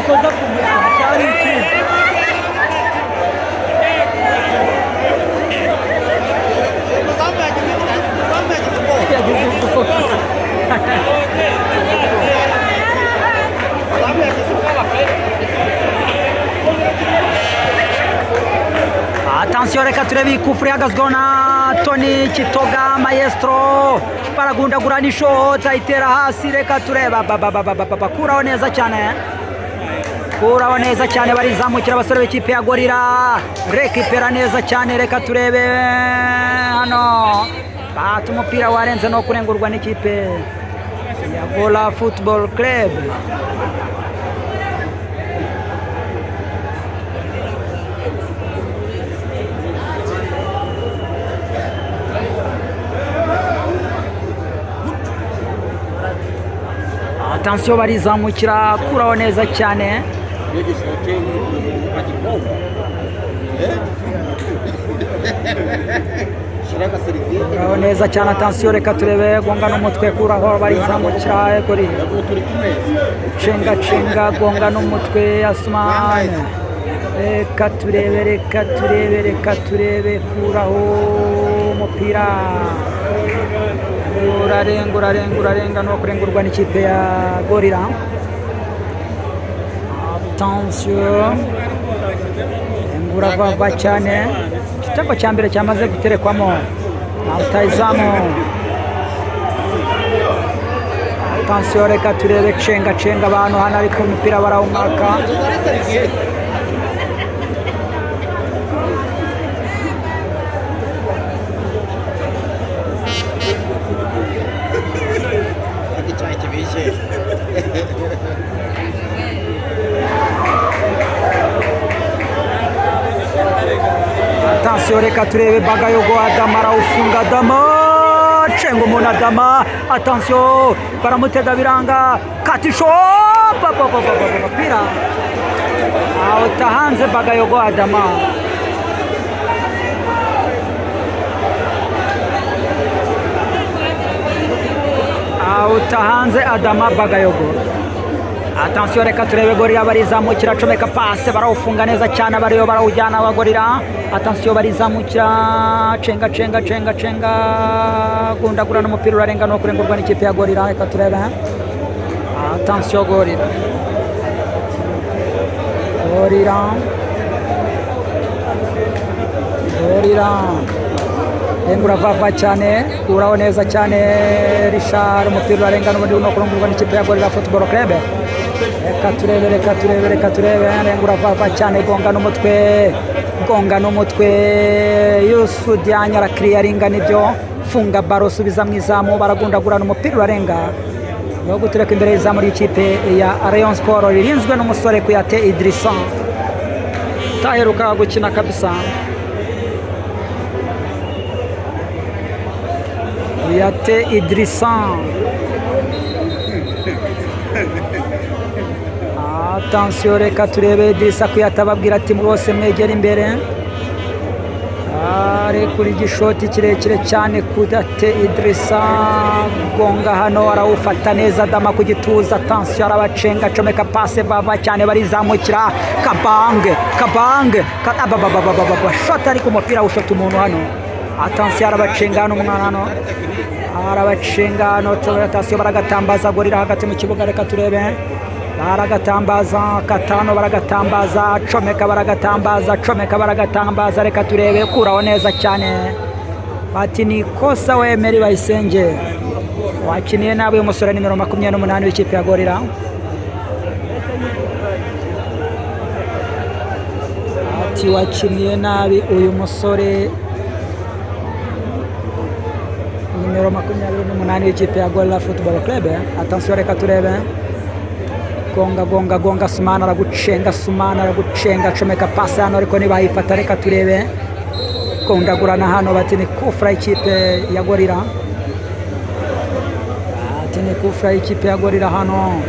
koza kumutwe cyari ikindi Attenzione reka turebe ikufuri ihagazweho na Tony Kitoga Maestro baragundagura n'ishoti ayitera hasi reka tureba kuraho neza cyane barizamukira abasore b'ikipe ya Gorira rekipera neza cyane reka turebe hano bata umupira warenze no kurengurwa n'ikipe ya Gola Football Club. Attention barizamukira kuraho neza cyane kuraho neza cyane attention reka turebe gonga n'umutwe kuraho barizamukira kuri cenga gonga n'umutwe Asman reka turebe kuraho umupira urarenga no kurengurwa n'ikipe ya Gorira. Attention engura vava cyane igitego cya mbere cyamaze guterekwamo na rutahizamu. Attention reka turebe cenga abantu hano ariko umupira barawumwaka Attention reka turebe Bagayogo Adama arawufunga Adama cenga umuntu Adama. Attention baramutega biranga katisho pira awuta hanze Bagayogo Adama. Awuta hanze Adama Bagayogo. Attention reka turebe Gorira barizamukira comeka passe barawufunga neza cyane bariyo barawujyana abagorira. Attention barizamukira cenga gundagura n'umupira urarenga no kurengurwa n'ikipe ya Gorira reka turebe. Attention Gorira engura vava cyane kuraho neza cyane Richard umupira urarenga no kurengurwa n'ikipe ya Gorira Football Club. Reka turebe engura vava cyane gonga n'umutwe Yusu Dianya ra clearinga nibyo funga baro subiza mu izamu baragundagura n'umupira urarenga no gutereka imbere y'izamu y'ikipe ya Rayon Sport ririnzwe n'umusore Kuyate Idrissa taheruka gukina kabisa. Kuyate Idrissa Attention reka turebe Idrissa Kuyate ababwira ati mwose mwegera imbere are kuri gishoti kirekire cyane Kuyate Idrissa gonga hano arawufata neza Adama ku gituza. Attention arabacenga comeka passe bava cyane barizamukira kabange shot ariko umupira ushota umuntu hano. Attention arabacenga hano umwana hano Attention baragatambaza Gorira hagati mu kibuga reka turebe baragatambaza Katano baragatambaza comeka baragatambaza reka turebe kuraho neza cyane bati ni kosa wemeri Bayisenge wakiniye nabi umusore nimero 28 w'ikipe ya Gorira. Ati wakiniye nabi uyu musore nimero 28 w'ikipe ya Gorira Football Club. Attention reka turebe gonga Sumana aragucenga comeka pasi hano ariko ntibayifata reka turebe kondagurana hano bati ni kufra ikipe ya Gorira hano